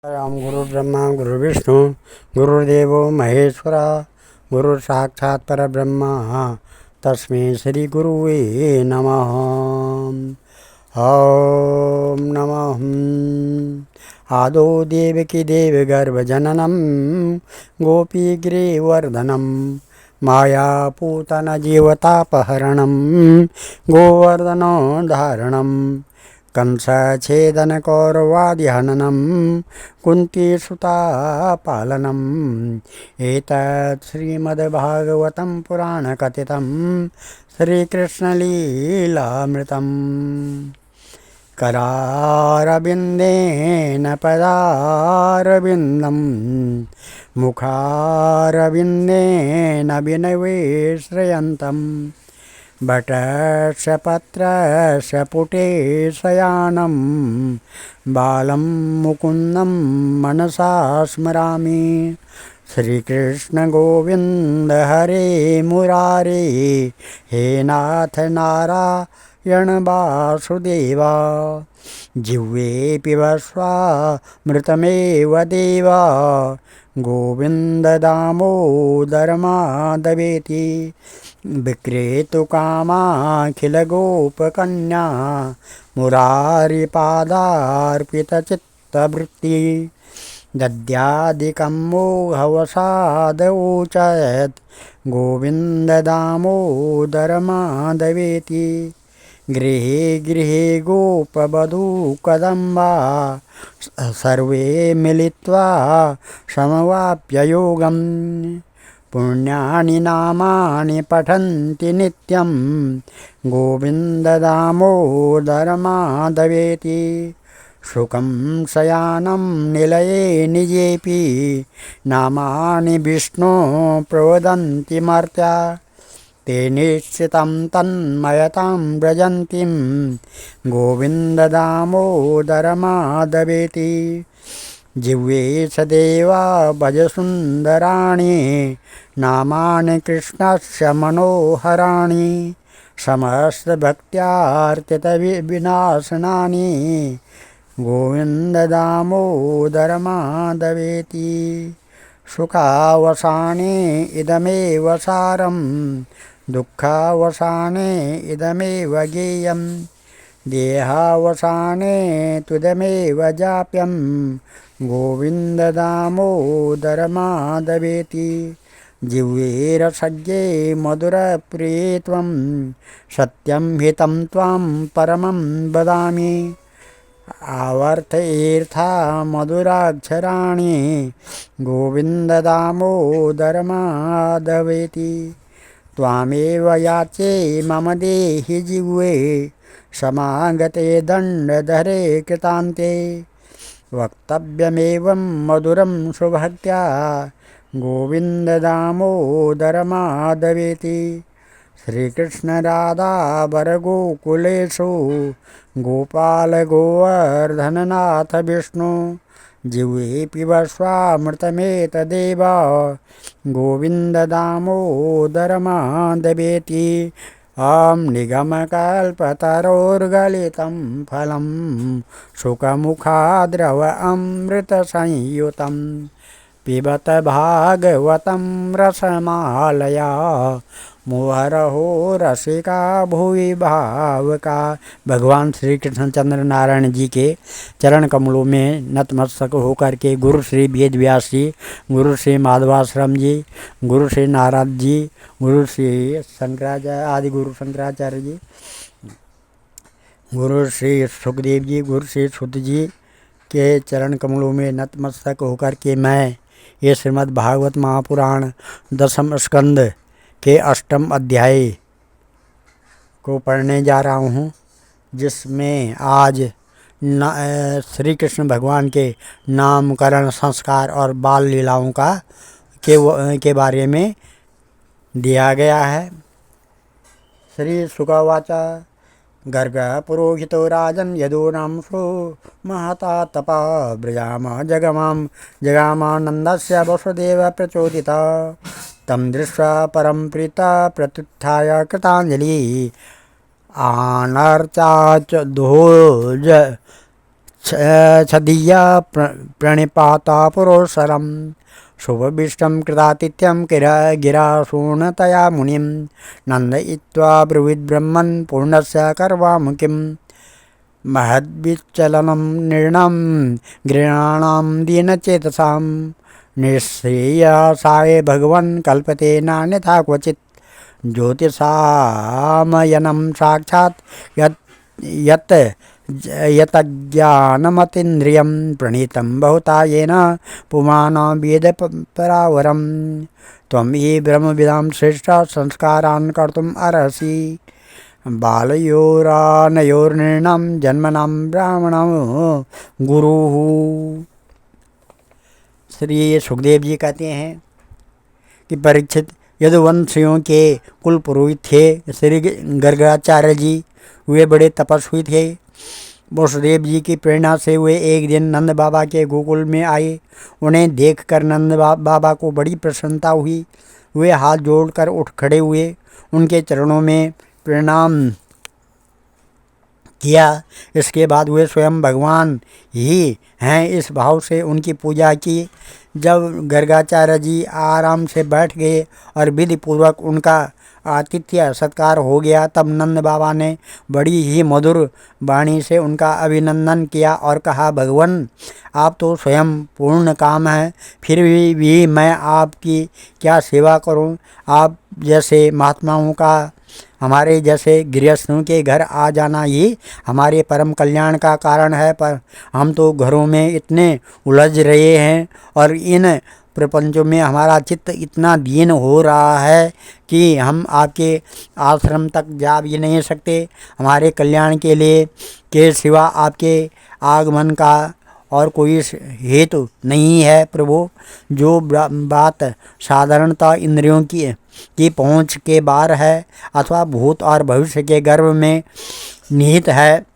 राम गुरु ब्रह्मा गुरु विष्णु गुरुदेवो महेश्वरा गुरु साक्षात् परब्रह्म तस्मै श्री गुरुवे नमः। ओम नमः। आदो देवकी देवगर्भजननं गोपीगिरिवर्धनं मायापूतन जीवतापहरणं गोवर्धनोद्धारणं कंसच्छेदन कौरवादिहननं कुन्तीसुतापालनम् एतत् श्रीमद्भागवतं पुराणकथितं श्रीकृष्णलीलामृतम्। करारविन्देन पदारविन्दं मुखारविन्देन विनवेश्रयन्तं बटस्य पत्रस्य पुटे शयानं बालं मुकुन्दं मनसा स्मरामि। श्रीकृष्ण गोविन्द हरे मुरारे हे नाथ नारायण वासुदेवा जिह्वे पिबस्वामृतमेव देवा गोविन्द दामोदर माधवेति विक्रेतुकामाखिलगोपकन्या मुरारिपादार्पितचित्तवृत्ति दद्यादिकं मोहवसादवोचत् गोविन्द दामोदर माधवेति। गृहे गृहे गोपवधूकदम्बा सर्वे मिलित्वा समवाप्य योगम् पुण्यानि नामानि पठन्ति नित्यं गोविन्द दामोदर माधवेति। सुखं शयानं निलये निजेऽपि नामानि विष्णो प्रवदन्ति मर्त्या ते निश्चितं तन्मयतां व्रजन्तीं गोविन्द दामोदर माधवेति। जिह्वे सदेवा भजसुन्दराणि नामानि कृष्णस्य मनोहराणि समस्तभक्त्यार्थितविनाशनानि गोविन्द दामोदर माधवेति। सुखावसाने इदमेव सारं दुःखावसाने इदमेव गेयं देहावसाने तुदमेव जाप्यं गोविन्द दामोदर माधवेति। जिह्वे रसज्ञे मधुरप्रिये त्वं सत्यं हितं त्वां परमं वदामि आवर्तयेऽर्था मधुराक्षराणि गोविन्द दामोदर माधवेति। त्वामेव याचे मम देहि जिह्वे समागते दण्डधरे कृतान्ते वक्तव्यमेवं मधुरं सुभक्त्या गोविन्द दामोदर माधवेति। श्रीकृष्ण राधा वरगोकुलेषु गोपाल गोवर्धननाथ विष्णु जिह्वे पिबस्वामृतमेतदेव गोविन्द दामोदर माधवेति। आं निगमकल्पतरोर्गलितं फलं शुकमुखाद्रव अमृतसंयुतं पिबत भागवतं रसमालया मुहरहो रसिका भुवि भावका। भगवान श्री कृष्णचंद्र नारायण जी के चरण कमलों में नतमस्तक होकर के गुरु श्री वेद व्यास जी, गुरु श्री माधवाश्रम जी, गुरु श्री नारद जी, गुरु श्री शंकराचार्य आदि गुरु शंकराचार्य जी, गुरु श्री सुखदेव जी, गुरु श्री सुत जी के चरण कमलों में नतमस्तक होकर के मैं ये श्रीमद् भागवत महापुराण दसम स्कंद के अष्टम अध्याय को पढ़ने जा रहा हूँ, जिसमें आज श्री कृष्ण भगवान के नामकरण संस्कार और बाल लीलाओं के बारे में दिया गया है। श्री शुकवाच गर्ग पुरोहितो राजन् यदो नामसो महता तपा व्रजाम जगामानन्दस्य वसुदेव प्रचोदिता तं दृष्ट्वा परं प्रीता प्रत्युत्थाय कृताञ्जलि आनर्चाच दोज छदीया प्रणिपाता पुरोसरम शुभविष्टं कृतातिथ्यं गिरासूर्णतया मुनिं नन्दयित्वा ब्रुविद्ब्रह्मन् पूर्णस्य कर्वामुखिं महद्विचलनं निर्णं गृहाणां दीनचेतसां निःश्रेयसाय भगवन् कल्पते नान्यथा क्वचित् ज्योतिषामयनं साक्षात् यत् यतज्ञानमतीन्द्रियं प्रणीतं बहुता येन पुमान् वेदपरावरं त्वं हि ब्रह्मविदां श्रेष्ठ संस्कारान् कर्तुम् अर्हसि बालयोरानयोर्नृणां जन्मनां ब्राह्मणो गुरुः। श्री सुखदेव जी कहते हैं कि परीक्षित यदुवंशियों के कुल पुरोहित थे। श्री गर्गाचार्य जी वे बड़े तपस्वी थे। वसुदेव जी की प्रेरणा से वे एक दिन नंद बाबा के गोकुल में आए। उन्हें देखकर नंद बाबा को बड़ी प्रसन्नता हुई। वे हाथ जोड़कर उठ खड़े हुए, उनके चरणों में प्रणाम किया। इसके बाद वे स्वयं भगवान ही हैं इस भाव से उनकी पूजा की। जब गर्गाचार्य जी आराम से बैठ गए और विधि पूर्वक उनका आतिथ्य सत्कार हो गया, तब नंद बाबा ने बड़ी ही मधुर वाणी से उनका अभिनंदन किया और कहा, भगवान आप तो स्वयं पूर्ण काम हैं, फिर भी मैं आपकी क्या सेवा करूं। आप जैसे महात्माओं का हमारे जैसे गृहस्थों के घर आ जाना ही हमारे परम कल्याण का कारण है, पर हम तो घरों में इतने उलझ रहे हैं और इन प्रपंचों में हमारा चित्त इतना दीन हो रहा है कि हम आपके आश्रम तक जा भी नहीं सकते। हमारे कल्याण के लिए के सिवा आपके आगमन का और कोई हेतु नहीं है। प्रभु, जो बात साधारणतः इंद्रियों की पहुँच के बाहर है अथवा भूत और भविष्य के गर्भ में निहित है,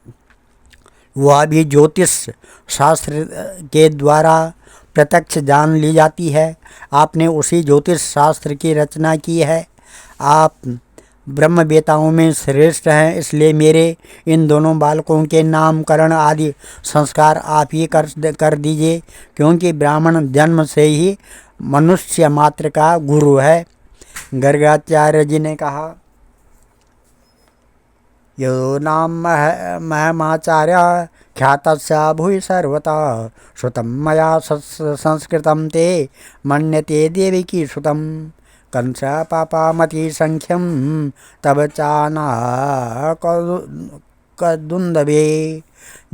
वह भी ज्योतिष शास्त्र के द्वारा प्रत्यक्ष जान ली जाती है। आपने उसी ज्योतिष शास्त्र की रचना की है। आप ब्रह्मवेताओं में श्रेष्ठ हैं, इसलिए मेरे इन दोनों बालकों के नामकरण आदि संस्कार आप ही कर दीजिए, क्योंकि ब्राह्मण जन्म से ही मनुष्य मात्र का गुरु है। गर्गाचार्य जी ने कहा, यो नाम महमाचार्य ख्यातस्य भूय सर्वतः श्रुतं मया संस्कृतं ते मन्यते देवकी सुतं कंस पापामति संख्यं तब चाना कदुन्दवे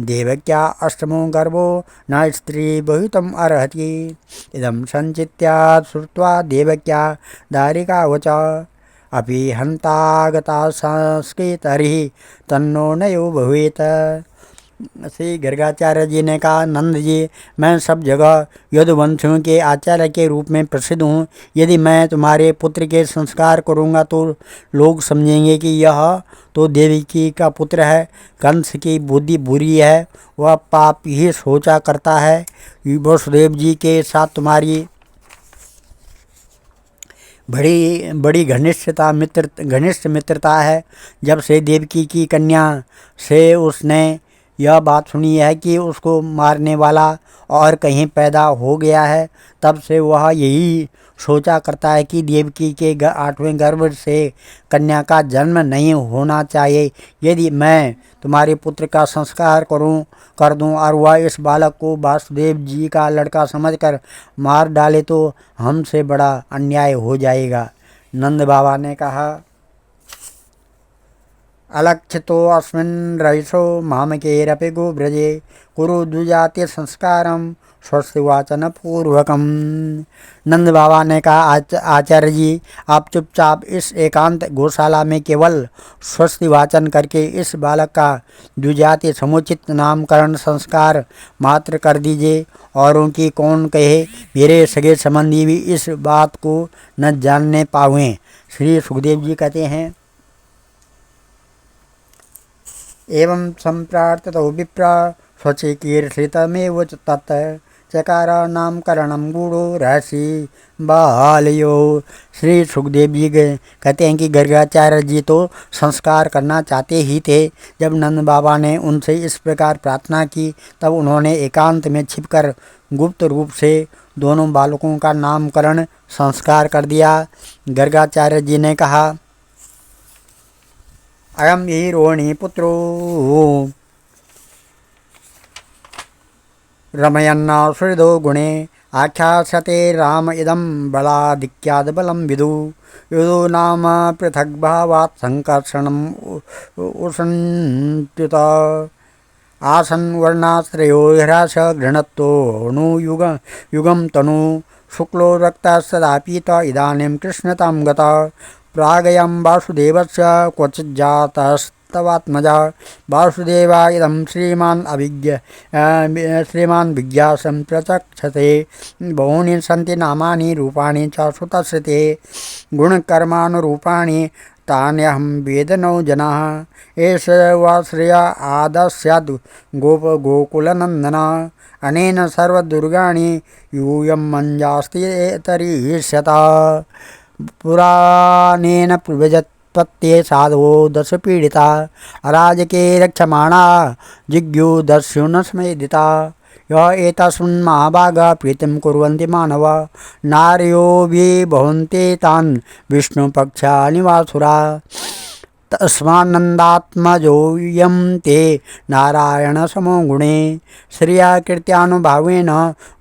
देवक्या अष्टमो गर्भो न स्त्री बहुतम अर्हति इदं संचित्या श्रुत्वा देवक्या दारिका वचा अपि हंतागता संस्कृतरि तन्नो नयो भवेत। श्री गर्गाचार्य जी ने कहा, नंद जी, मैं सब जगह यदुवंशियों के आचार्य के रूप में प्रसिद्ध हूँ। यदि मैं तुम्हारे पुत्र के संस्कार करूँगा तो लोग समझेंगे कि यह तो देवकी का पुत्र है। कंस की बुद्धि बुरी है, वह पाप ही सोचा करता है। वसुदेव जी के साथ तुम्हारी बड़ी घनिष्ठ मित्रता है। जब से देवकी की कन्या से उसने यह बात सुनी है कि उसको मारने वाला और कहीं पैदा हो गया है, तब से वह यही सोचा करता है कि देवकी के 8वें गर्भ से कन्या का जन्म नहीं होना चाहिए। यदि मैं तुम्हारे पुत्र का संस्कार कर दूं और वह इस बालक को वासुदेव जी का लड़का समझकर मार डाले तो हमसे बड़ा अन्याय हो जाएगा। नंद बाबा ने कहा, अलक्षितो अस्मिन् रहिषो मामकेरपि गोव्रजे कुरु द्विजाति संस्कारम स्वस्ति वाचन पूर्वकम। नंद बाबा ने कहा, आचार्य जी, आप चुपचाप इस एकांत गौशाला में केवल स्वस्ति वाचन करके इस बालक का द्विजाति समुचित नामकरण संस्कार मात्र कर दीजिए। औरों की कौन कहे, मेरे सगे संबंधी भी इस बात को न जानने पावें। श्री सुखदेव जी कहते हैं, एवं संप्रार्थतो विप्र स्वचिकीर्षितमेव तत् च चकार नामकरणम गूढ़ो रहसी बालयो। श्री सुखदेव जी कहते हैं कि गर्गाचार्य जी तो संस्कार करना चाहते ही थे। जब नंद बाबा ने उनसे इस प्रकार प्रार्थना की तब उन्होंने एकांत में छिपकर गुप्त रूप से दोनों बालकों का नामकरण संस्कार कर दिया। गर्गाचार्य जी ने कहा, अयम ही रोहिणी पुत्रो रमयन्ना सुहृदो गुणे आख्यास्यते राम इदं बलाधिक्याद बलं विदु। युदो नाम पृथक भावात् संकर्षणम् उसन्त्युत आसन वर्णाश्रयो ह्रास घृणत्तो नु युगम तनु शुक्लो रक्तः सदा पीता इदानीं कृष्णतां गता। प्रागयं वासुदेवस्य क्वचिज्जातस्तवात्मजा वासुदेवा इदं श्रीमान् विज्ञासं प्रचक्षते। बहूनि सन्ति नामानि रूपाणि च सुतस्य ते गुणकर्मानुरूपाणि तान्यहं वेदनो जनाः। एष वा श्रेया आदस्याद् गोकुलनन्दन अनेन सर्वदुर्गाणि यूयं मञ्जास्ति तरीष्यता। पुराणेन विजत्पत्ये साधवो दश पीडिता अराजके रक्षमाणा जिज्ञुदस्युन स्मेदिता। यः एतस्मिन् महाभागा प्रीतिं कुर्वन्ति मानवा नार्यो विभवन्ते तान् विष्णुपक्षानिवासुरा। तस्मान्नन्दात्मजोऽयं ते नारायणसमो गुणे श्रिया कीर्त्यानुभावेन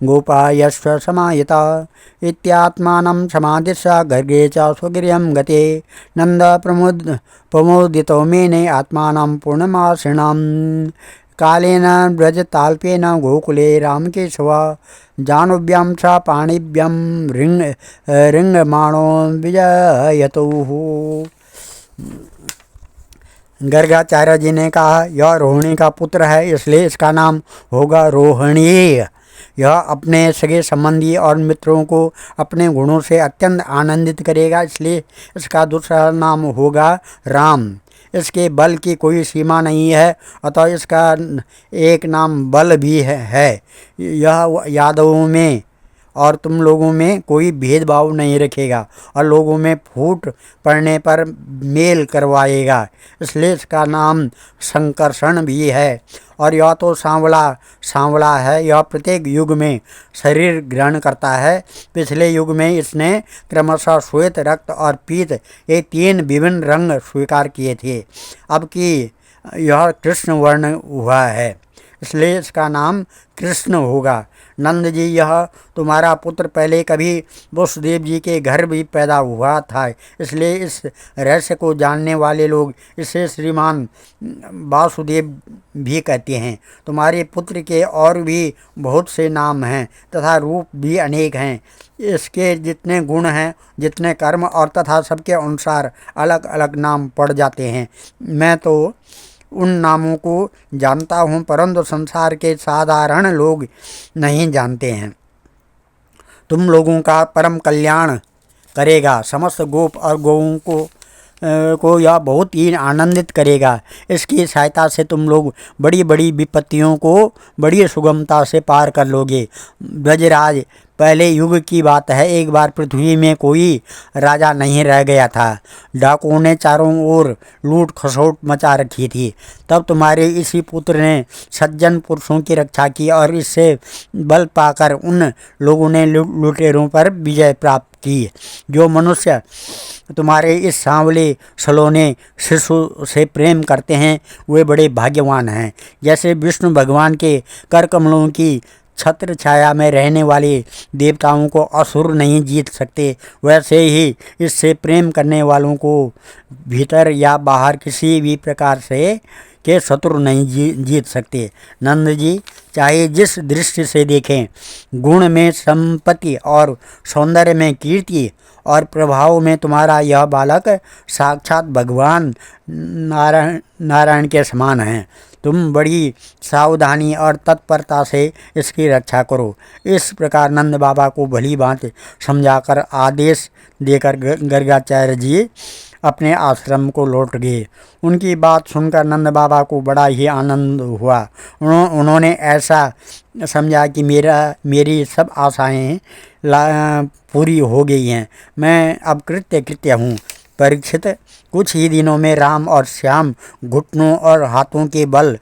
गोपायस्व समाहिता। इत्यात्मानं समादिश्य गर्गे च स्वगृहं गते नन्द प्रमोदितो मेने आत्मानं पूर्णमासिणां। कालेन व्रजताल्पेन गोकुले रामकेशव जाह्नव्यां च पाणिभ्यं रिङ्गमाणो विजयतुः। गर्गाचार्य जी ने कहा, यह रोहिणी का पुत्र है इसलिए इसका नाम होगा रोहिणी। यह अपने सगे संबंधी और मित्रों को अपने गुणों से अत्यंत आनंदित करेगा इसलिए इसका दूसरा नाम होगा राम। इसके बल की कोई सीमा नहीं है अतः इसका एक नाम बल भी है। यह यादवों में और तुम लोगों में कोई भेदभाव नहीं रखेगा और लोगों में फूट पड़ने पर मेल करवाएगा इसलिए इसका नाम संकर्षण भी है। और यह तो सांवला है। यह प्रत्येक युग में शरीर ग्रहण करता है। पिछले युग में इसने क्रमशः श्वेत रक्त और पीत ये तीन विभिन्न रंग स्वीकार किए थे। अब कि यह कृष्ण वर्ण हुआ है इसलिए इसका नाम कृष्ण होगा। नंद जी, यह तुम्हारा पुत्र पहले कभी वसुदेव जी के घर भी पैदा हुआ था इसलिए इस रहस्य को जानने वाले लोग इसे श्रीमान वासुदेव भी कहते हैं। तुम्हारे पुत्र के और भी बहुत से नाम हैं तथा रूप भी अनेक हैं। इसके जितने गुण हैं जितने कर्म और तथा सबके अनुसार अलग अलग नाम पड़ जाते हैं। मैं तो उन नामों को जानता हूँ परंतु संसार के साधारण लोग नहीं जानते हैं। तुम लोगों का परम कल्याण करेगा। समस्त गोप और गौओं को यह बहुत ही आनंदित करेगा। इसकी सहायता से तुम लोग बड़ी बड़ी विपत्तियों को बड़ी सुगमता से पार कर लोगे। ब्रजराज, पहले युग की बात है। एक बार पृथ्वी में कोई राजा नहीं रह गया था। डाकुओं ने चारों ओर लूट खसोट मचा रखी थी। तब तुम्हारे इसी पुत्र ने सज्जन पुरुषों की रक्षा की और इससे बल पाकर उन लोगों ने लुटेरों पर विजय प्राप्त की। जो मनुष्य तुम्हारे इस सांवले सलोने शिशु से प्रेम करते हैं वे बड़े भाग्यवान हैं। जैसे विष्णु भगवान के कर कमलों की छत्र छाया में रहने वाले देवताओं को असुर नहीं जीत सकते, वैसे ही इससे प्रेम करने वालों को भीतर या बाहर किसी भी प्रकार से के शत्रु नहीं जीत सकते। नंद जी, चाहे जिस दृष्टि से देखें, गुण में संपत्ति और सौंदर्य में कीर्ति और प्रभाव में तुम्हारा यह बालक साक्षात भगवान नारायण के समान है। तुम बड़ी सावधानी और तत्परता से इसकी रक्षा करो। इस प्रकार नंद बाबा को भली भांति समझाकर आदेश देकर गर्गाचार्य जी अपने आश्रम को लौट गए। उनकी बात सुनकर नंद बाबा को बड़ा ही आनंद हुआ। उन्होंने ऐसे ऐसा समझा कि मेरी सब आशाएं पूरी हो गई हैं, मैं अब कृत्य हूँ। परीक्षित, कुछ ही दिनों में राम और श्याम घुटनों और हाथों के बल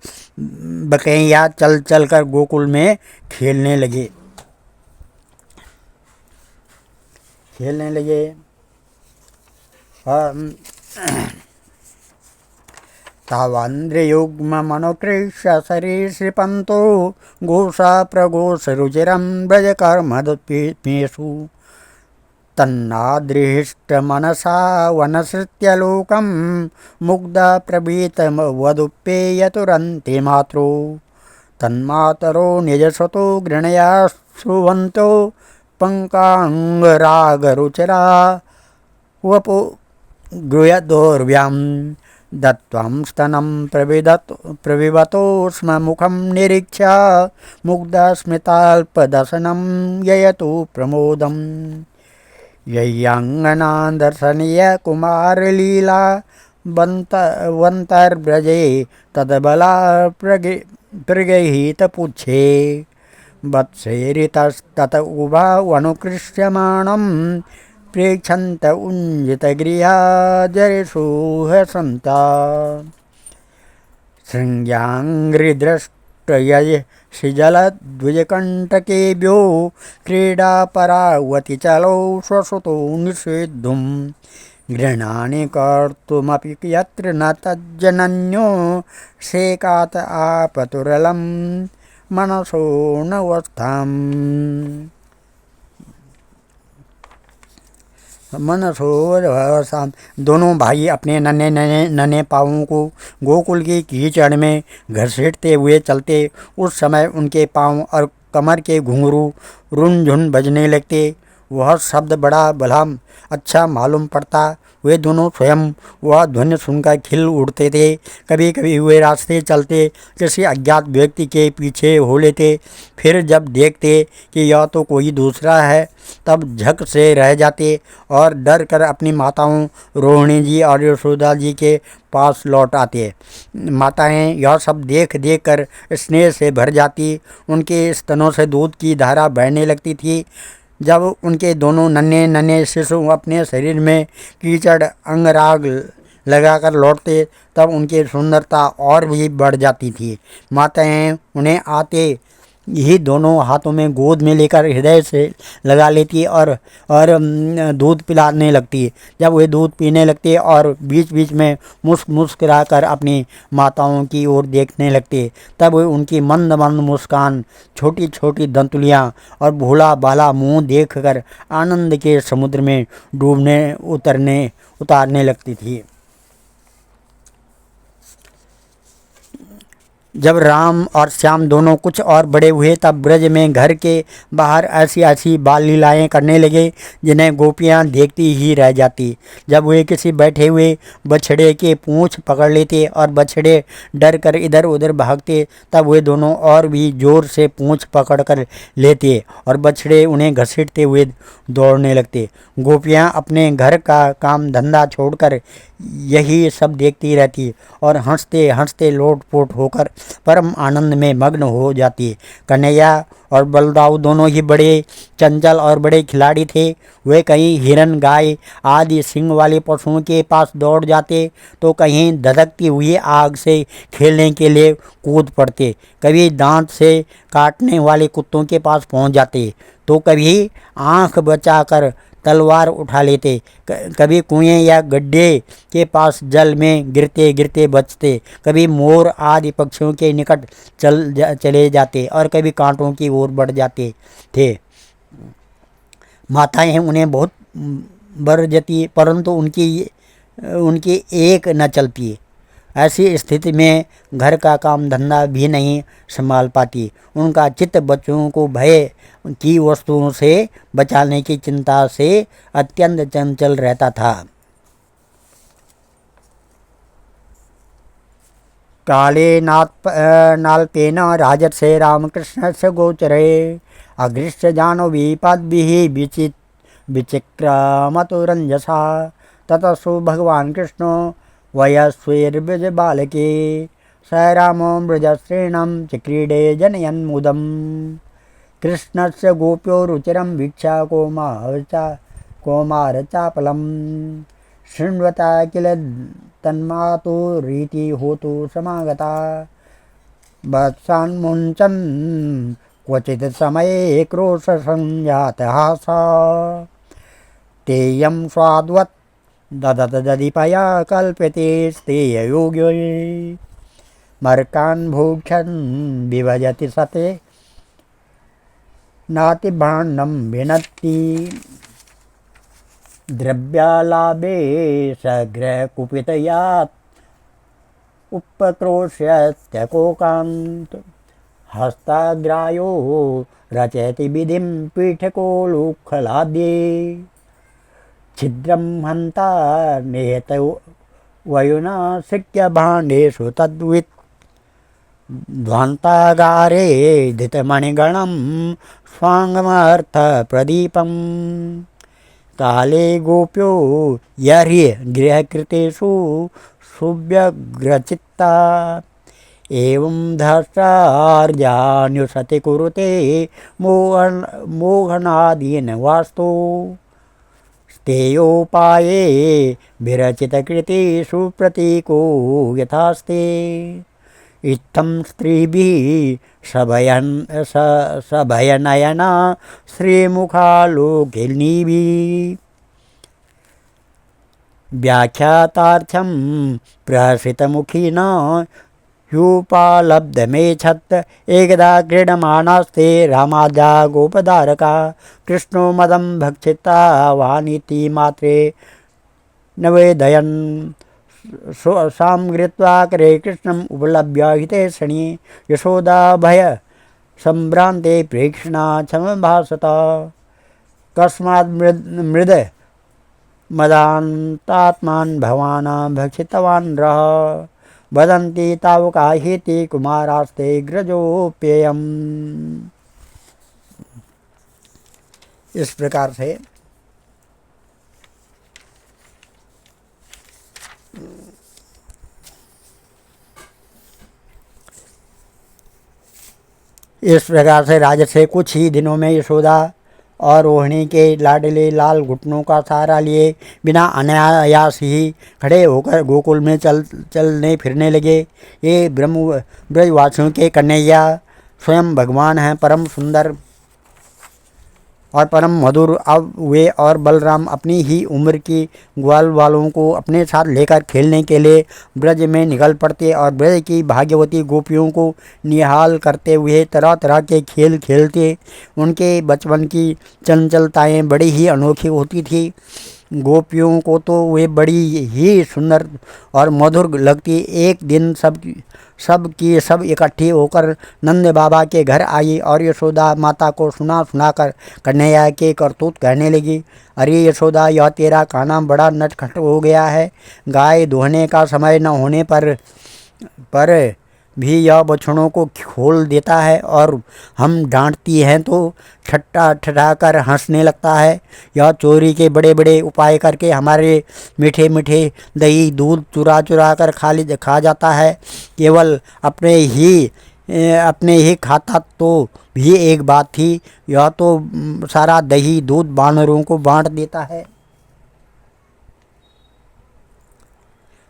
बकैया चल चल कर गोकुल में खेलने लगे। तावान्द्रयुग्ममनुकृष्य सरीसृपन्तो घोषा प्रघोष रुचिरं व्रजकर्मदपेषु तन्नादृष्टमनसा वनसृत्य लोकं मुग्धा प्रभीतमवदुपेयतुरन्ते मात्रो तन्मातरो निजसुतो गृणया सुवन्तो पङ्काङ्गरागरुचिरा वपो गृहदौर्व्यां दत्त्वां स्तनं प्रविवतो स्म मुखं निरीक्ष्य मुग्धा स्मिताल्पदशनं ययतु प्रमोदम्। यय्याङ्गनां दर्शनीय कुमारलीला वन्तर्व्रजे तद्बला प्रगृहीतपुच्छे वत्सेरितस्तत उभावनुकृष्यमाणं प्रेक्षन्त उञ्जितगृहाजरिषुहसन्ता शृङ्ग्याङ्घ्रिदृष्टयशिजलद्विजकण्टकेभ्यो क्रीडापरावति चलौ स्वसुतो निषेद्धुं गृह्णानि कर्तुमपि यत्र न तज्जनन्यो शेकात आपतुरलं मनसो नवस्थाम्। दोनों भाई अपने नन्हे पाँवों को गोकुल की कीचड़ में घसीटते हुए चलते। उस समय उनके पाँव और कमर के घुंघरू रुनझुन बजने लगते। वह शब्द बड़ा भला अच्छा मालूम पड़ता। वे दोनों स्वयं वह ध्वनि सुनकर खिल उठते थे। कभी कभी वे रास्ते चलते किसी अज्ञात व्यक्ति के पीछे हो लेते। फिर जब देखते कि यह तो कोई दूसरा है तब झक से रह जाते और डर कर अपनी माताओं रोहिणी जी और यशोदा जी के पास लौट आते। माताएं यह सब देख देख कर स्नेह से भर जाती। उनके स्तनों से दूध की धारा बहने लगती थी। जब उनके दोनों नन्हे नन्हे शिशु अपने शरीर में कीचड़ अंगराग लगाकर लौटते तब उनकी सुंदरता और भी बढ़ जाती थी। माताएं उन्हें आते ही दोनों हाथों में गोद में लेकर हृदय से लगा लेती और दूध पिलाने लगती। जब वे दूध पीने लगते और बीच बीच में मुस्कुरा कर अपनी माताओं की ओर देखने लगते तब वे उनकी मंद मंद मुस्कान, छोटी छोटी दंतुलियां और भोला बाला मुंह देखकर आनंद के समुद्र में उतारने लगती थी। जब राम और श्याम दोनों कुछ और बड़े हुए तब ब्रज में घर के बाहर ऐसी ऐसी बाल लीलाएँ करने लगे जिन्हें गोपियाँ देखती ही रह जाती। जब वे किसी बैठे हुए बछड़े के पूँछ पकड़ लेते और बछड़े डर कर इधर उधर भागते तब वे दोनों और भी जोर से पूँछ पकड़ कर लेते और बछड़े उन्हें घसीटते हुए दौड़ने लगते। गोपियाँ अपने घर का काम धंधा छोड़कर यही सब देखती रहती और हंसते हंसते लोटपोट होकर परम आनंद में मग्न हो जाती। कन्हैया और बलदाऊ दोनों ही बड़े चंचल और बड़े खिलाड़ी थे। वे कहीं हिरन, गाय आदि सींग वाले पशुओं के पास दौड़ जाते तो कहीं धधकती हुई आग से खेलने के लिए कूद पड़ते। कभी दांत से काटने वाले कुत्तों के पास पहुंच जाते तो कभी आंख बचाकर तलवार उठा लेते। कभी कुएं या गड्ढे के पास जल में गिरते गिरते बचते। कभी मोर आदि पक्षियों के निकट चले जाते और कभी कांटों की ओर बढ़ जाते थे। माताएं उन्हें बहुत बरजती परंतु उनकी एक न चलती। ऐसी स्थिति में घर का काम धंधा भी नहीं संभाल पाती। उनका चित्त बच्चों को भय की वस्तुओं से बचाने की चिंता से अत्यंत चंचल रहता था। काले नाल्पेन राजर्षे रामकृष्णस्य गोचरे अगृह्य जानवीपाद्भिः विचिक्रमतुरञ्जसा ततस्तु भगवान् कृष्णो वयस्वेर्ब्रज बालके स रामो मृजश्रेणं चिक्रीडे जनयन्मुदं कृष्णस्य गोप्यो रुचिरं वीक्ष्य कौमारचापलं शृण्वता किल तन्मातुरीति होतु समागता वत्सान्मुञ्चन् क्वचित् समये क्रोशसंजातः सा तेयं स्वाद्वत् ददत दधिपया कल्प्यते स्तेययोग्ये मर्कान् भोक्षन् विभजति सते नातिभाण्डं भिनत्ति द्रव्यालाभे सग्रकुपितयात् उपक्रोश्यत्यकोकान्त हस्ताग्रायो रचयति विधिं पीठकोलुखलाद्ये छिद्रं हन्ता निहत वयुना सिक्य भाण्डेषु तद्वित् ध्वान्तागारे धृतमणिगणं स्वाङ्गमर्थप्रदीपं काले गोप्यो यर्हि गृहकृतेषु सुव्यग्रचित्ता एवं धर्षार्जान्युसति कुरुते मोहनादीन वास्तु स्तेयोपाये विरचितकृतिषु प्रतीको यथास्ते इत्थं स्त्रीभिः सभयनयना श्रीमुखालोकिनीभिः व्याख्यातार्थं प्रहसितमुखिना ह्युपालब्धमेच्छत् एकदा क्रीडमाणास्ते रामाजा गोपधारका कृष्णो मदं भक्षिता वानिति मात्रे नवेदयन् सामृत्वा करे कृष्णम् उपलभ्य हिते शनि यशोदा भय संभ्रान्ते प्रेक्षणा समभासत कस्मात् मृद मदान्तात्मान् भवान् भक्षितवान् रः वदन्ति तावकाहीति कुमारास्ते ग्रजोप्ययम्। इस प्रकार से राजस से कुछ ही दिनों में यशोदा और रोहिणी के लाडले लाल घुटनों का सहारा लिए बिना अनायास ही खड़े होकर गोकुल में चलने फिरने लगे। ये ब्रजवासियों के कन्हैया स्वयं भगवान हैं, परम सुंदर और परम मधुर। अब वे और बलराम अपनी ही उम्र की ग्वाल वालों को अपने साथ लेकर खेलने के लिए ब्रज में निकल पड़ते और ब्रज की भाग्यवती गोपियों को निहाल करते हुए तरह तरह के खेल खेलते। उनके बचपन की चंचलताएं बड़ी ही अनोखी होती थी। गोपियों को तो वे बड़ी ही सुंदर और मधुर लगती। एक दिन सब इकट्ठी होकर नंद बाबा के घर आई और यशोदा माता को सुनाकर कन्हैया के करतूत कहने लगी। अरे यशोदा, यह तेरा काना बड़ा नटखट हो गया है। गाय दुहने का समय न होने पर भी यह बछड़ों को खोल देता है और हम डांटती हैं तो ठट्ठा कर हंसने लगता है। यह चोरी के बड़े बड़े उपाय करके हमारे मीठे मीठे दही दूध चुरा कर खा जाता है। केवल अपने ही खाता तो भी एक बात थी, यह तो सारा दही दूध बानरों को बांट देता है।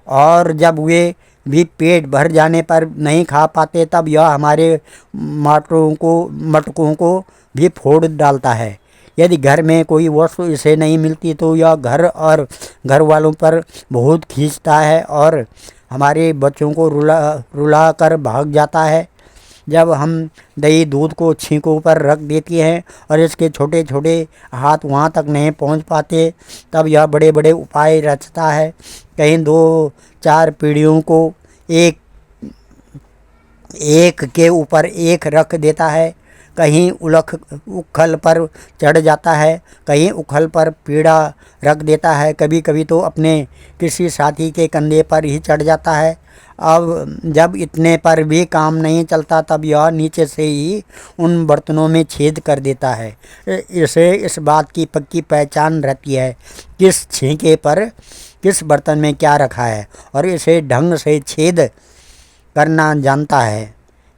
और जब वे भी पेट भर जाने पर नहीं खा पाते तब यह हमारे मटकों को भी फोड़ डालता है। यदि घर में कोई वस्तु इसे नहीं मिलती तो यह घर और घर वालों पर बहुत खींचता है और हमारे बच्चों को रुला कर भाग जाता है। जब हम दही दूध को छींकों पर रख देती हैं और इसके छोटे छोटे हाथ वहाँ तक नहीं पहुँच पाते तब यह बड़े बड़े उपाय रचता है। कहीं 2-4 पीढ़ियों को एक के ऊपर एक रख देता है, कहीं उखल पर चढ़ जाता है, कहीं उखल पर पीढ़ा रख देता है, कभी कभी तो अपने किसी साथी के कंधे पर ही चढ़ जाता है। अब जब इतने पर भी काम नहीं चलता तब यह नीचे से ही उन बर्तनों में छेद कर देता है। इसे इस बात की पक्की पहचान रहती है किस छींके पर किस बर्तन में क्या रखा है और इसे ढंग से छेद करना जानता है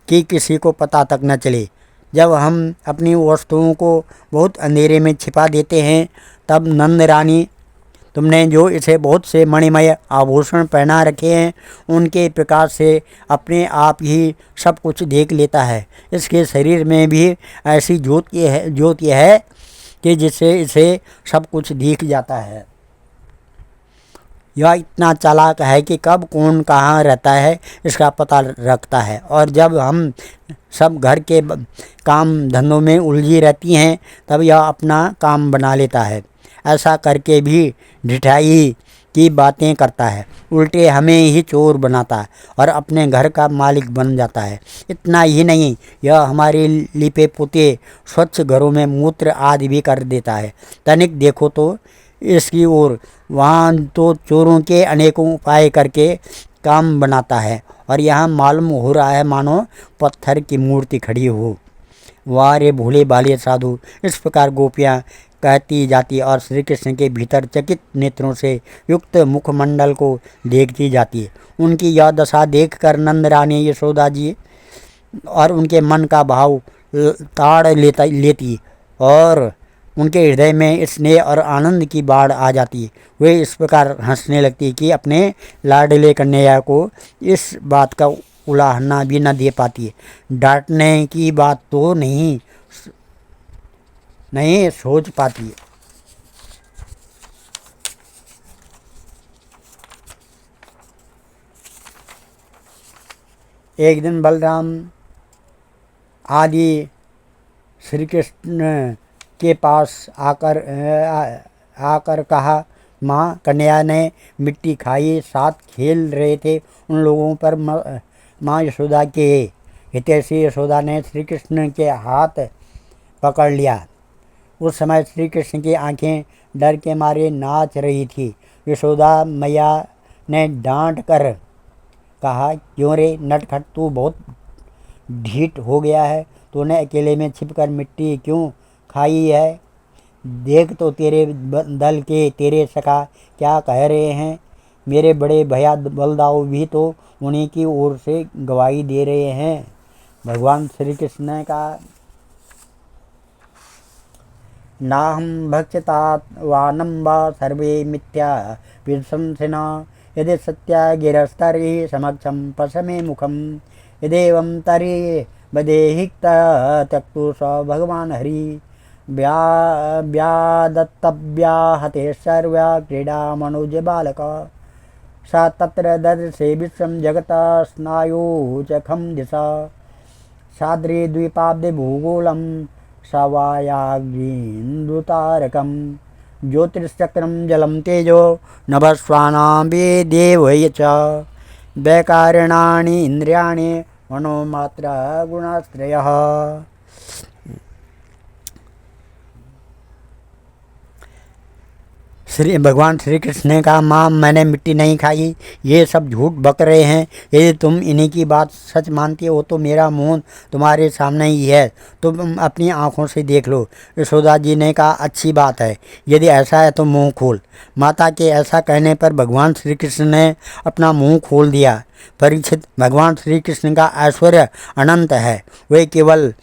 कि किसी को पता तक न चले। जब हम अपनी वस्तुओं को बहुत अंधेरे में छिपा देते हैं, तब नंद रानी, तुमने जो इसे बहुत से मणिमय आभूषण पहना रखे हैं, उनके प्रकाश से अपने आप ही सब कुछ देख लेता है। इसके शरीर में भी ऐसी ज्योति है कि जिससे इसे सब कुछ दिख जाता है। यह इतना चालाक है कि कब कौन कहाँ रहता है इसका पता रखता है, और जब हम सब घर के काम धंधों में उलझी रहती हैं, तब यह अपना काम बना लेता है। ऐसा करके भी ढिठाई की बातें करता है, उल्टे हमें ही चोर बनाता है और अपने घर का मालिक बन जाता है। इतना ही नहीं, यह हमारे लिपे पुते स्वच्छ घरों में मूत्र आदि भी कर देता है। तनिक देखो तो इसकी ओर, वहाँ तो चोरों के अनेकों उपाय करके काम बनाता है, और यहाँ मालूम हो रहा है मानो पत्थर की मूर्ति खड़ी हो। वाह रे भोले भाले साधु, इस प्रकार गोपियाँ कहती जाती और श्री कृष्ण के भीतर चकित नेत्रों से युक्त मुखमंडल को देखती जाती है। उनकी यह दशा देखकर नंद रानी यशोदा जी और उनके मन का भाव ताड़ लेती और उनके हृदय में स्नेह और आनंद की बाढ़ आ जाती। वे इस प्रकार हंसने लगती कि अपने लाडले कन्हैया को इस बात का उलाहना भी न दे पाती। डांटने की बात तो नहीं सोच पाती। एक दिन बलराम आदि श्री कृष्ण के पास आकर कहा, माँ, कन्हैया ने मिट्टी खाई, साथ खेल रहे थे। उन लोगों पर माँ यशोदा के हितैषी यशोदा ने श्री कृष्ण के हाथ पकड़ लिया। उस समय श्री कृष्ण की आंखें डर के मारे नाच रही थी। यशोदा मैया ने डांट कर कहा, क्यों रे नटखट, तू बहुत ढीठ हो गया है। तूने अकेले में छिपकर मिट्टी क्यों खाई है? देख तो तेरे दल के तेरे सखा क्या कह रहे हैं। मेरे बड़े भैया बलदाऊ भी तो उन्हीं की ओर से गवाही दे रहे हैं। भगवान श्री कृष्ण ने कहा, नाहं भक्षितावानं वा सर्वे मिथ्या विशंसिना, यदि सत्या गिरस्तर्हि समक्षं पश्य मुखम, यदेवं तर्हि बदेहि त्यक्तु स भगवान हरि। व्यादत्तव्या हते सर्व्या क्रीडा मनुज बालक, सा तत्र ददृशे विश्वं जगत स्नायुचखं दिशा, साद्री द्वीपाब्दे भूगोलं सवायाग्निन्दुतारकं, ज्योतिश्चक्रं जलं तेजो नभस्वानां वेदेव च, वैकारिणानि इन्द्रियाणि मनोमात्र गुणाश्रयः। भगवान श्री कृष्ण ने कहा, माँ, मैंने मिट्टी नहीं खाई, ये सब झूठ बक रहे हैं। यदि तुम इन्हीं की बात सच मानती हो तो मेरा मुंह तुम्हारे सामने ही है, तुम अपनी आँखों से देख लो। यशोदा जी ने कहा, अच्छी बात है, यदि ऐसा है तो मुंह खोल। माता के ऐसा कहने पर भगवान श्री कृष्ण ने अपना मुंह खोल दिया। परीक्षित, भगवान श्री कृष्ण का ऐश्वर्य अनंत है। वे केवल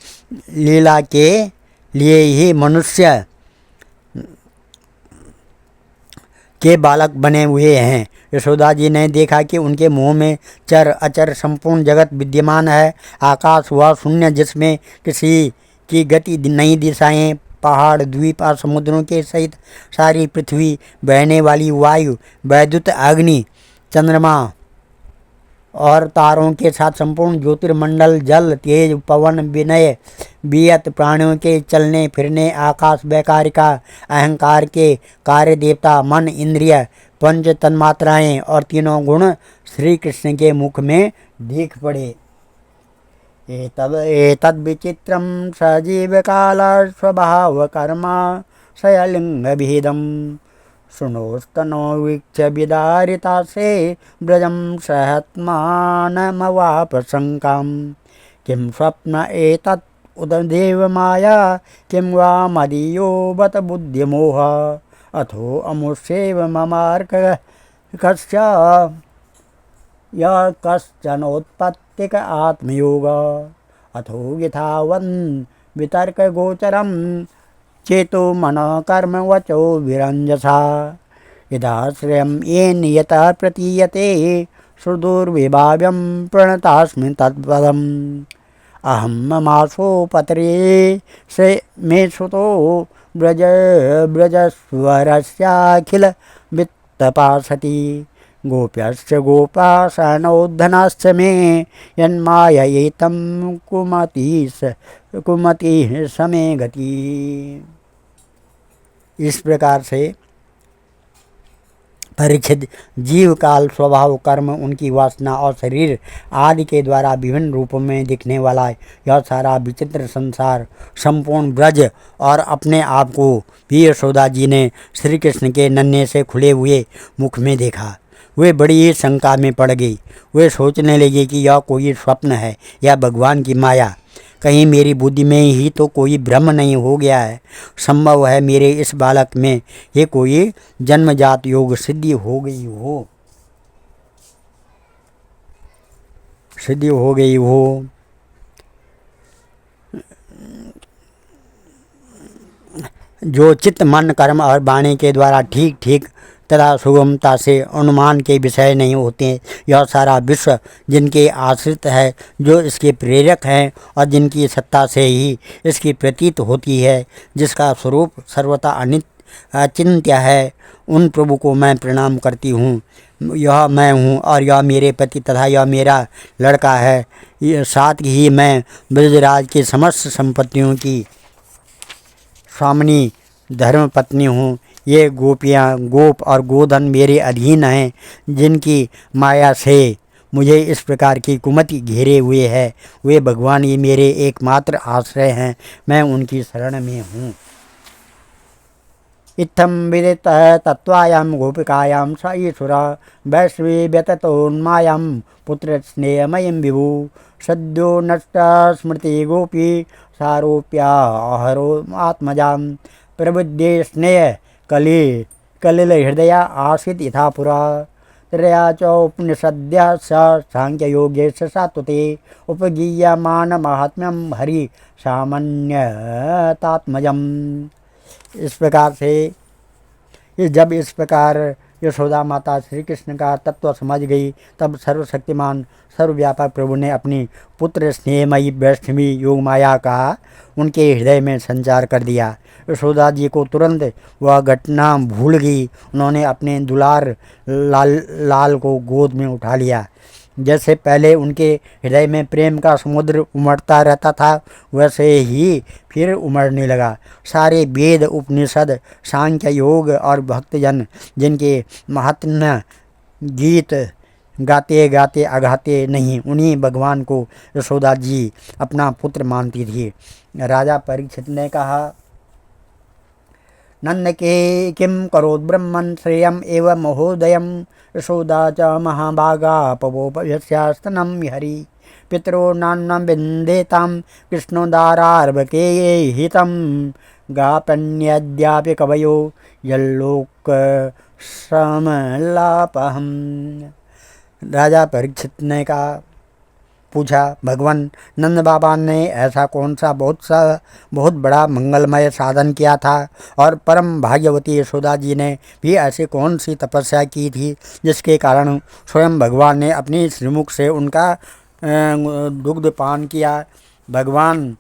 लीला के लिए ही मनुष्य के बालक बने हुए हैं। यशोदा जी ने देखा कि उनके मुंह में चर अचर संपूर्ण जगत विद्यमान है। आकाश हुआ शून्य, जिसमें किसी की गति नहीं, दिशाएं, पहाड़, द्वीप और समुद्रों के सहित सारी पृथ्वी, बहने वाली वायु, वैद्युत अग्नि, चंद्रमा और तारों के साथ संपूर्ण ज्योतिर्मंडल, जल, तेज, पवन, विनय, बियत, प्राणियों के चलने फिरने, आकाश, वैकारिका, अहंकार के कार्य, देवता, मन, इंद्रिय, पंच तन्मात्राएं और तीनों गुण श्री कृष्ण के मुख में दिख पड़े। एतद् विचित्रं सजीव काल स्वभाव कर्मा शयलिंग भेदम, शृणोस्तनो वीक्ष्य विदारिता से ब्रजं सहत्मानमवाप शङ्कां, किं स्वप्न एतत् उददेव माया, किं वा मदीयो बत बुद्धिमोह, अथो अमुष्यैव ममार्कस्य यः कश्चनोत्पत्तिक आत्मयोग अथो यथावन् वितर्कगोचरं चेतो मनः कर्म वचो विरञ्जसा यदाश्रयं येन यतः प्रतीयते सुदुर्विभाव्यं प्रणतास्मि तत्पदम् अहं ममासो पत्रे से मे सुतो ब्रजस्वरस्याखिल वित्तपासति गोप्यश्च गोपासनोद्धनाश्च मे यन्माययेतं कुमतिः समे गति। इस प्रकार से परीक्षित जीव काल स्वभाव कर्म उनकी वासना और शरीर आदि के द्वारा विभिन्न रूपों में दिखने वाला यह सारा विचित्र संसार संपूर्ण ब्रज और अपने आप को भी यशोदा जी ने श्री कृष्ण के नन्हे से खुले हुए मुख में देखा। वे बड़ी ही शंका में पड़ गई। वे सोचने लगे कि यह कोई स्वप्न है या भगवान की माया, कहीं मेरी बुद्धि में ही तो कोई भ्रम नहीं हो गया है। संभव है मेरे इस बालक में ये कोई जन्मजात योग सिद्धि हो गई हो। जो चित्त मन कर्म और वाणी के द्वारा ठीक ठीक तथा सुगमता से अनुमान के विषय नहीं होते। यह सारा विश्व जिनके आश्रित है, जो इसके प्रेरक हैं और जिनकी सत्ता से ही इसकी प्रतीत होती है, जिसका स्वरूप सर्वथा अचिंत्य है, उन प्रभु को मैं प्रणाम करती हूँ। यह मैं हूँ और यह मेरे पति तथा यह मेरा लड़का है। साथ ही मैं ब्रजराज की समस्त संपत्तियों की स्वामिनी धर्म पत्नी हूँ। ये गोपियाँ गोप और गोधन मेरे अधीन हैं, जिनकी माया से मुझे इस प्रकार की कुमति घेरे हुए है। वे भगवान ही मेरे एकमात्र आश्रय हैं, मैं उनकी शरण में हूँ। इत्थं विदित तत्त्वायां गोपिकायां स ईश्वर वैश्वी व्यततोन्मायां पुत्र स्नेहमयीं विभु सद्यो नष्ट स्मृति गोपी सारोप्या अहरो आत्मजां प्रबुद्धे स्नेह कलिल हृदया आसीत् यथा पुरा त्रया च उपनिषद्या स सांख्ययोगे सात्वते उपगीयमान महात्म्यं हरि सामान्यतात्मजम्। इस प्रकार से जब इस प्रकार यशोदा माता श्री कृष्ण का तत्व समझ गई, तब सर्वशक्तिमान सर्वव्यापक प्रभु ने अपनी पुत्र स्नेहमयी वैष्णवी योगमाया का उनके हृदय में संचार कर दिया। यशोदा जी को तुरंत वह घटना भूल गई। उन्होंने अपने दुलार लाल को गोद में उठा लिया। जैसे पहले उनके हृदय में प्रेम का समुद्र उमड़ता रहता था, वैसे ही फिर उमड़ने लगा। सारे वेद उपनिषद सांख्य योग और भक्तजन जिनके महात्म्य गीत गाते गाते अगाते नहीं, उन्हीं भगवान को यशोदा जी अपना पुत्र मानती थी। राजा परीक्षित ने कहा, नंद के किम करोद ब्रह्मन् श्रेयम एवं महोदयम यशोदा च महाभागा पवोपयस्यास्तनं हरि पितरो नान्नं विन्देतां कृष्णोदारार्भके हितं गापन्यद्यापि कवयो यल्लोक समलापहम्। राजा परीक्षित ने पूछा, भगवान नंद बाबा ने ऐसा कौन सा बहुत बड़ा मंगलमय साधन किया था, और परम भाग्यवती यशोदा जी ने भी ऐसी कौन सी तपस्या की थी जिसके कारण स्वयं भगवान ने अपनी श्रीमुख से उनका दुग्ध पान किया। भगवान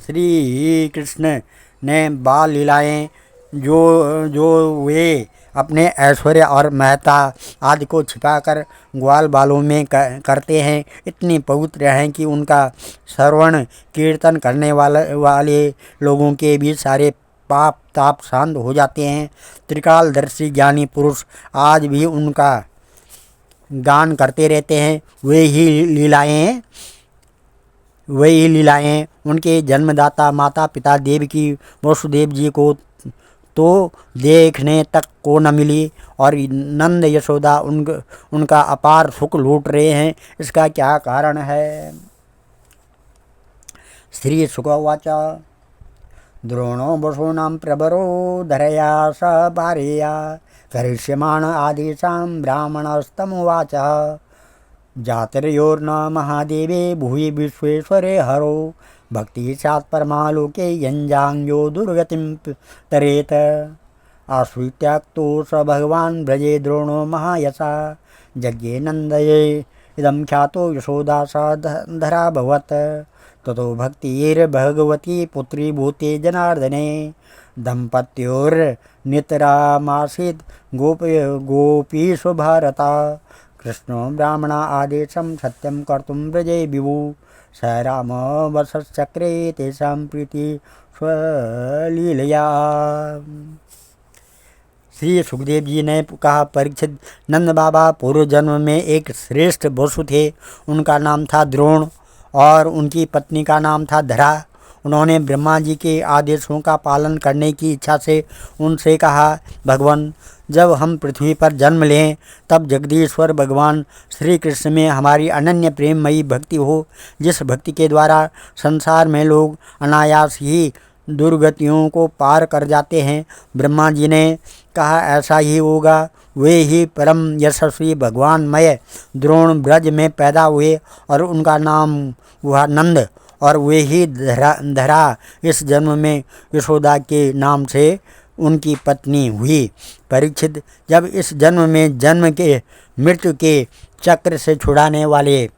श्री कृष्ण ने बाल लीलाएं जो वे अपने ऐश्वर्य और महत्ता आदि को छिपाकर ग्वाल बालों में करते हैं, इतनी पवित्र हैं कि उनका श्रवण कीर्तन करने वाले लोगों के भी सारे पाप ताप शांत हो जाते हैं। त्रिकालदर्शी ज्ञानी पुरुष आज भी उनका गान करते रहते हैं। वही लीलाएं उनके जन्मदाता माता पिता देवकी वसुदेव जी को तो देखने तक को न मिली, और नंद यशोदा उनका अपार सुख लूट रहे हैं। इसका क्या कारण है? श्री शुकवाच द्रोणो वसूनां प्रवरो धरया स पारेया करिष्यमाण आदेशां ब्राह्मणस्तमुवाच जातिर्योर्न महादेवे भूयि विश्वेश्वरे हरो भक्ति स्यात् परमालोके यञ्जाङ्यो दुर्गतिं तरेत आश्रित्याक्तो स भगवान् व्रजे द्रोणो महायशा यज्ञे नन्दये इदं ख्यातो यशोदासा धराभवत् ततो भक्तिर्भगवती पुत्री भूते जनार्दने दम्पत्योर्नितरामासीत् गोपीषु भारता कृष्णो ब्राह्मणा आदेशं सत्यं कर्तुं व्रजे विभु स राम वसश्चक्रे तेषां प्रीति स्वलीलया। श्री सुखदेव जी ने कहा, परीक्षित, नंद बाबा पूर्व जन्म में एक श्रेष्ठ वसु थे। उनका नाम था द्रोण और उनकी पत्नी का नाम था धरा। उन्होंने ब्रह्मा जी के आदेशों का पालन करने की इच्छा से उनसे कहा, भगवान, जब हम पृथ्वी पर जन्म लें तब जगदीश्वर भगवान श्री कृष्ण में हमारी अनन्य प्रेममयी भक्ति हो, जिस भक्ति के द्वारा संसार में लोग अनायास ही दुर्गतियों को पार कर जाते हैं। ब्रह्मा जी ने कहा, ऐसा ही होगा। वे ही परम यशस्वी भगवानमय द्रोण ब्रज में पैदा हुए और उनका नाम हुआ नंद, और वे ही धरा इस जन्म में यशोदा के नाम से उनकी पत्नी हुई। परीक्षित, जब इस जन्म में जन्म के मृत्यु के चक्र से छुड़ाने वाले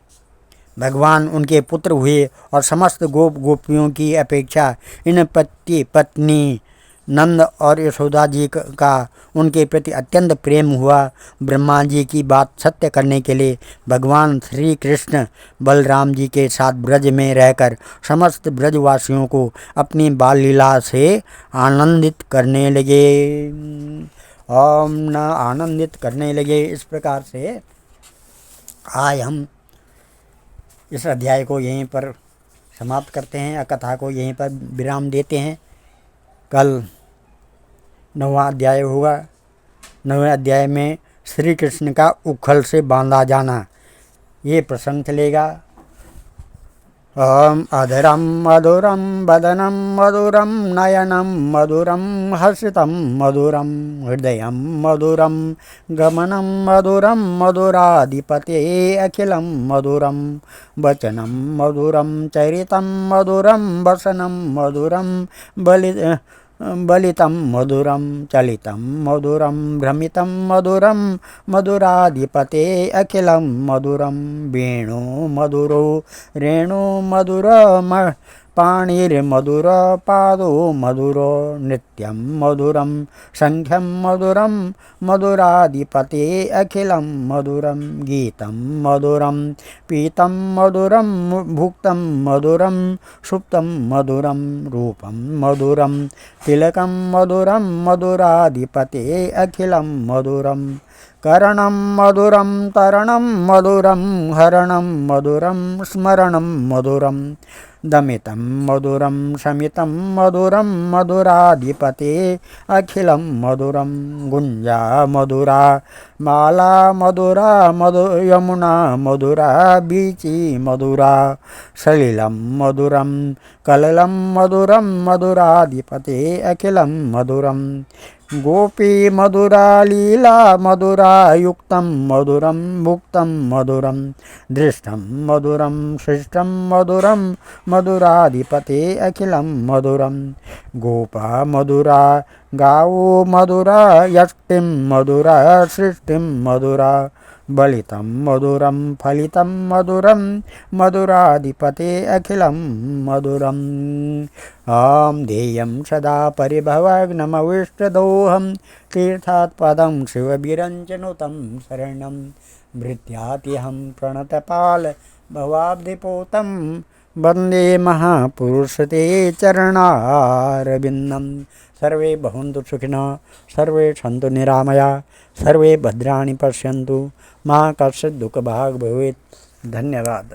भगवान उनके पुत्र हुए और समस्त गोपियों की अपेक्षा इन पति पत्नी नंद और यशोदा जी का उनके प्रति अत्यंत प्रेम हुआ। ब्रह्मा जी की बात सत्य करने के लिए भगवान श्री कृष्ण बलराम जी के साथ ब्रज में रहकर समस्त ब्रजवासियों को अपनी बाल लीला से आनंदित करने लगे। आनंदित करने लगे। इस प्रकार से आज हम इस अध्याय को यहीं पर समाप्त करते हैं, कथा को यहीं पर विराम देते हैं। कल 9वां अध्याय होगा। 9वें अध्याय में श्री कृष्ण का उखल से बांधा जाना, ये प्रसंग चलेगा। अधरम मधुरम वदनम मधुरम नयनम मधुरम हर्षितम मधुरम हृदयम मधुरम गमनम मधुरम मधुराधिपते अखिलम मधुरम वचनम मधुरम चरितम मधुरम वसनम मधुरम बलितम मधुरम चलितम मधुरम भ्रमितम मधुरम मधुराधिपते अखिलम मधुरम वेणु मधुरो रेणु मधुरम पाणिर्मधुर पादो मधुरो नृत्यं मधुरम संख्यं मधुरम मधुराधिपते अखिलं मधुरम गीतं मधुरम पीतं मधुरम भुक्तं मधुरम सुप्तं मधुरम रूपं मधुरम तिलकं मधुरम मधुराधिपते अखिलं मधुरम करणं मधुरं तरणं मधुरं हरणं मधुरं स्मरणं मधुरं दमितं मधुरं शमितं मधुरं मधुराधिपते अखिलं मधुरं गुञ्जा मधुरा माला मधुरा यमुना मधुरा बीची मधुरा सलिलं मधुरं कललं मधुरं मधुराधिपते अखिलं मधुरं गोपी मधुरा लीला मधुरा युक्तं मधुरं भुक्तं मधुरं दृष्टं मधुरं सृष्टं मधुरं मधुराधिपते अखिलं मधुरं गोपा मधुरा गावो मधुरा यष्टिं मधुरा सृष्टिं मधुरा बलितं मधुरं फलितं मधुरं मधुराधिपते अखिलं मधुरम् आं ध्येयं सदा परिभवग्नमविष्टदोहं तीर्थात् पदं शिवभिरञ्जनुतं शरणं भृत्यात्यहं प्रणतपाल भवाब्धिपोतं वन्दे महापुरुषते चरणारविन्दं सर्वे भवन्तु सुखिनः सर्वे सन्तु निरामया सर्वे भद्राणि पश्यन्तु मा कश्चित् दुःखभाग् भवेत्। धन्यवाद।